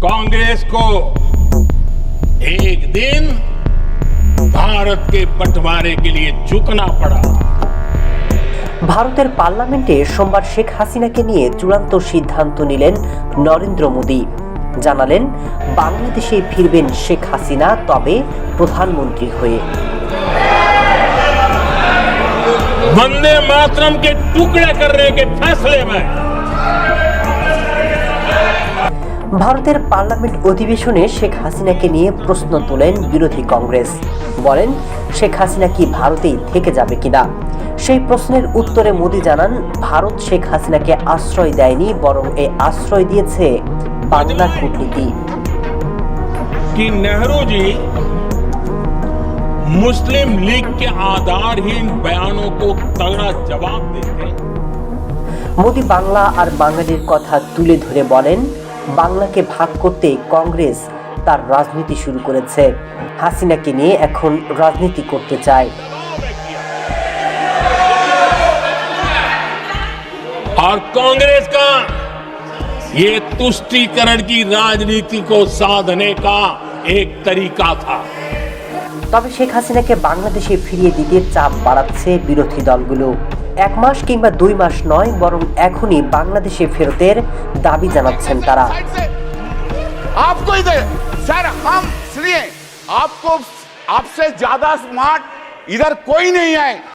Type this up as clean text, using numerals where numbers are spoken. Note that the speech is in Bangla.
कांग्रेस को एक दिन भारत के बंटवारे के लिए झुकना पड़ा। ভারতের পার্লামেন্টে সোমবার শেখ হাসিনাকে নিয়ে চূড়ান্ত সিদ্ধান্ত নিলেন নরেন্দ্র মোদি। জানালেন বাংলাদেশে ফিরবেন শেখ হাসিনা, তবে প্রধানমন্ত্রী হয়ে। वंदे मातरम के टुकड़े करने के फैसले में ভারতের পার্লামেন্ট অধিবেশনে শেখ হাসিনাকে নিয়ে প্রশ্ন তোলেন বিরোধী কংগ্রেস। বলেন শেখ হাসিনা কি ভারতেই থেকে যাবে কিনা। সেই প্রশ্নের উত্তরে মোদি জানান, ভারত শেখ হাসিনাকে আশ্রয় দেয়নি, বরং এই আশ্রয় দিয়েছে বাংলা কূটনীতি। कि नेहरू जी मुस्लिम लीग के आधारहीन बयानों को तगड़ा जवाब देते। মোদি বাংলা আর বাঙালির কথা তুলে ধরে বলেন, বাংলাকে ভাগ করতে কংগ্রেস তার রাজনীতি শুরু করেছে। হাসিনাকে নিয়ে এখন রাজনীতি করতে চায়। और कांग्रेस का ये तुष्टीकरण की राजनीति को साधने का एक तरीका था। তবে শেখ হাসিনাকে বাংলাদেশে ফিরিয়ে দিতে চাপ বাড়াচ্ছে বিরোধী দলগুলো। 1 মাস কিংবা 2 মাস নয়, বরং এখনই বাংলাদেশে ফেরতের দাবি জানাচ্ছেন তারা। आपको इधर सर हम सुनिए, आपको आपसे ज्यादा स्मार्ट इधर कोई नहीं है।